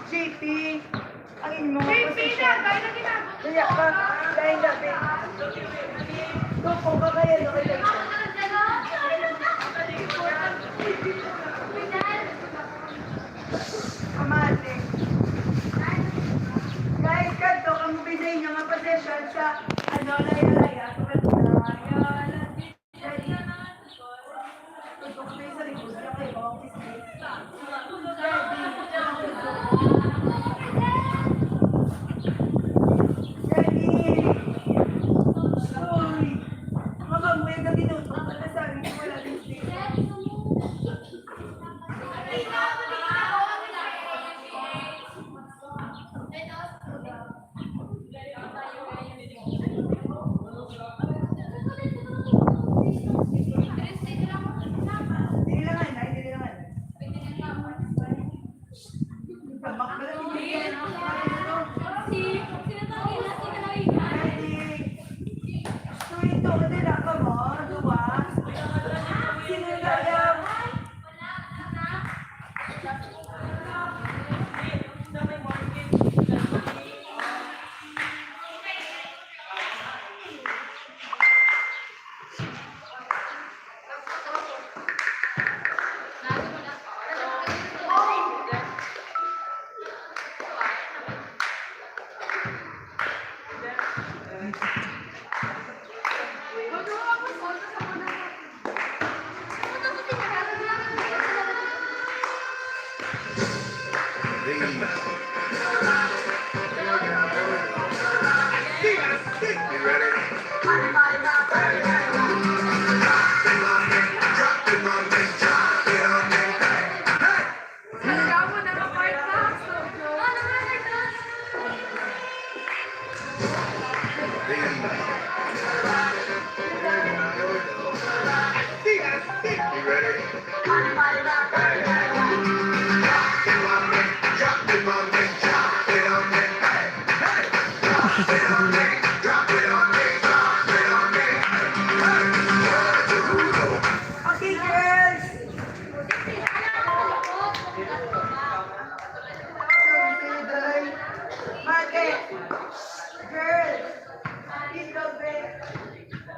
JP, ang inyo mga posisyon. Kaya ka, dahil dati. Dopo ka kaya na kayo. Amate. Guys, kanto, ang mabisa inyo mga posisyon sa laya-laya.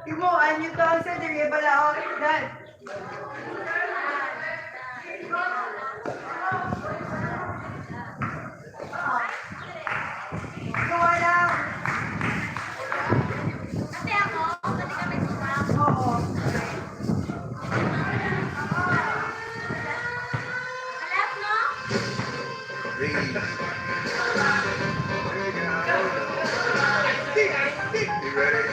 Imuan nyo to ang sa diri bala o dad. Gawa lang. Kasi ako, pwede kami sumang. Oo. Alas, no? You ready?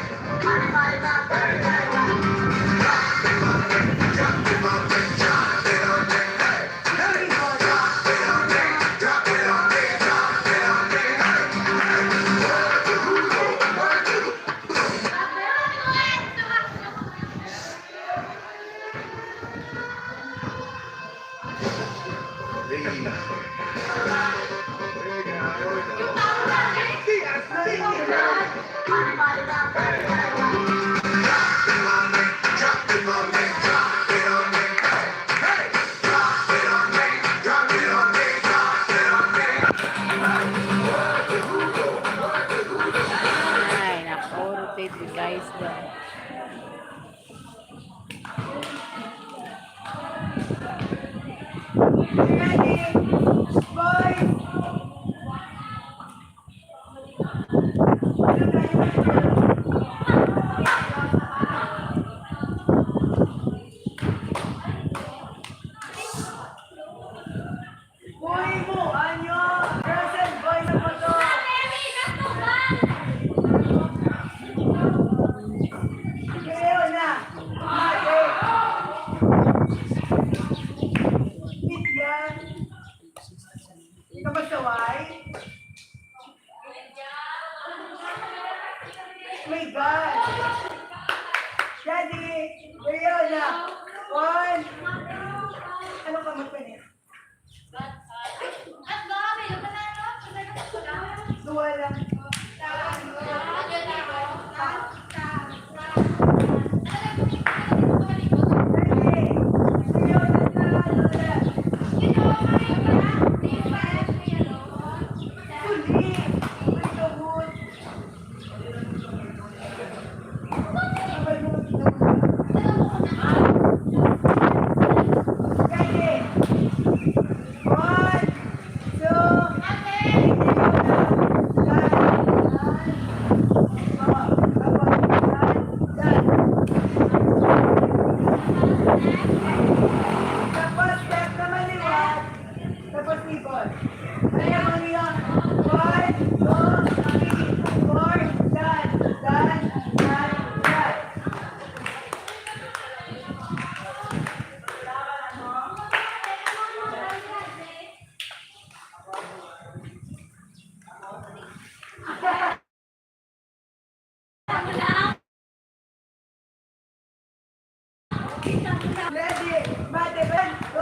Guys, my God! Daddy! Real na! One! Ano ka magpalit? Dua lang. Daddy! Real na! Tapos ibon. Kaya mga niya. 1, 2, 3, 4. Dan. Dan. Dan. Dan. Ready? Bate, 1, 2,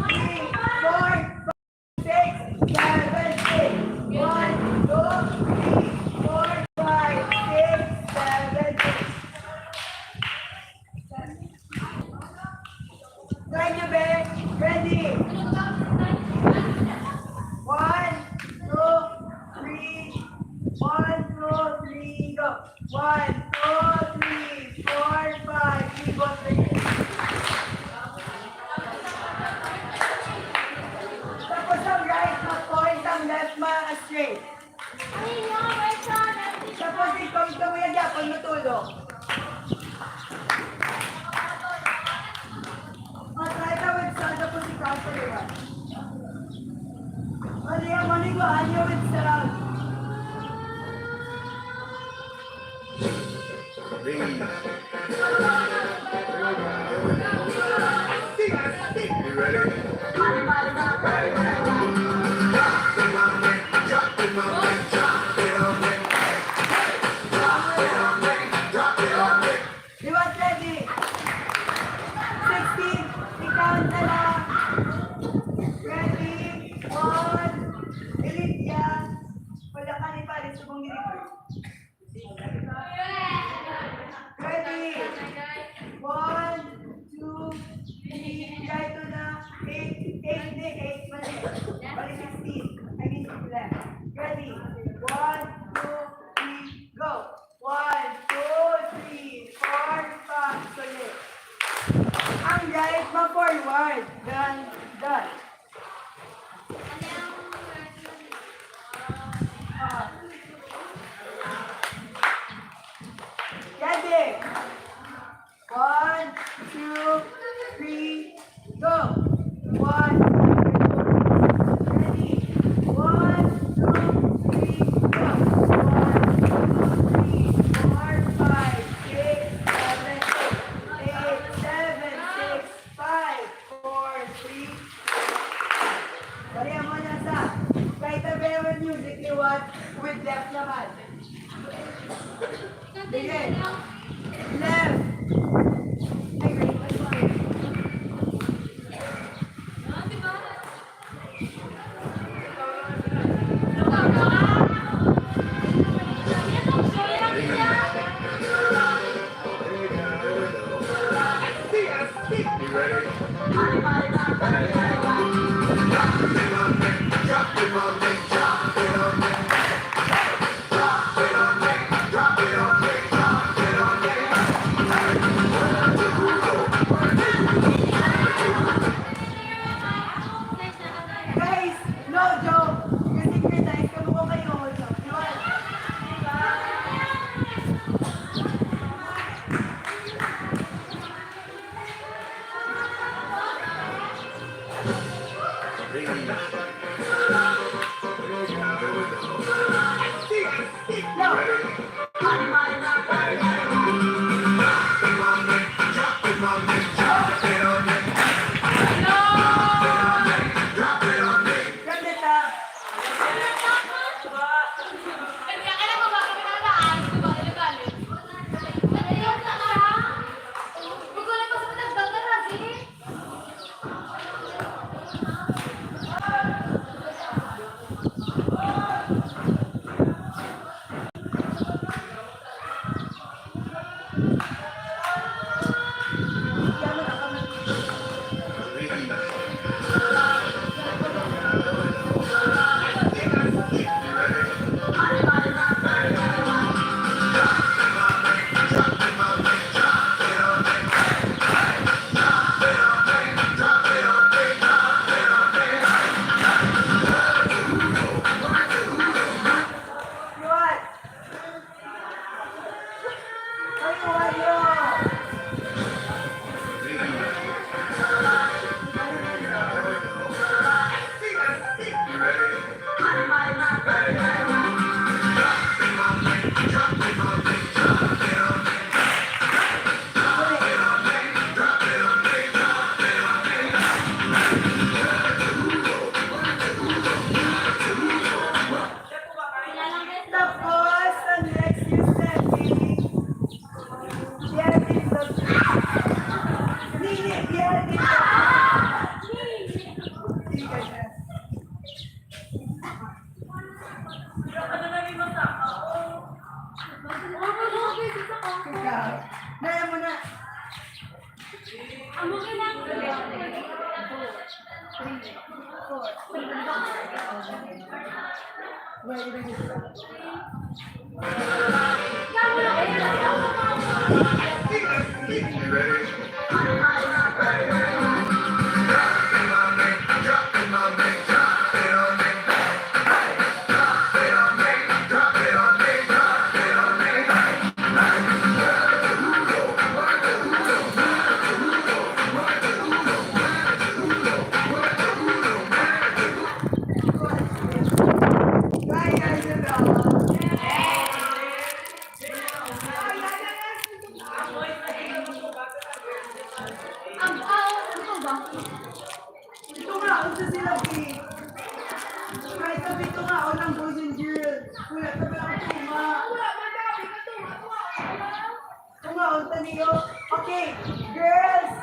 3, 4, 6, 7, 8. 1, 2, 3, 4, 5, 6, 7, 8. Try nyo, be. Ready? 1, 2, 3. 1, 2, 3, go. 1, 2, 3, 4, 5. Ibon, 3. Tapos ang right ma-point, ang left ma-straight. Tapos ikaw mo yan dyan pag matulog. Try ka with sun, tapos ikaw sa liwan. Ano yung maniguan nyo with surround? You ready? Liwan ready? 16, ikaw na lang. Ready? 1, Olivia. Wala ka ni Paris, subong deliver. Ready? 1, 2, 3, try to na. 8, 8, mali. Mali 16. I mean left. Ready? 1, 2, 3, go. 1, 2, 3, 4, 5. Solid. Ang right ma-forward. Done. Done. Ready? 1, 2, 3, go. 1, ready? 1, 2, 3, go. 1, 2, 3, 4, 5, 6, 7, 8, 7, 6, 5, 4, 3. Bariya mo na sa right away with music ni what with left naman. Begin. Left. Ay, wait. You ready? Guys, no joke. Kasi criticize ka mo kayo. Diba? No. Ganda. Ready, ready. You ready? Right, guys, and ito nga, unsa sila ki. Kahit sabi ito nga, unang boys and girls. Wala, sabi ako ito nga. Ito nga, unsa niyo. Okay, girls,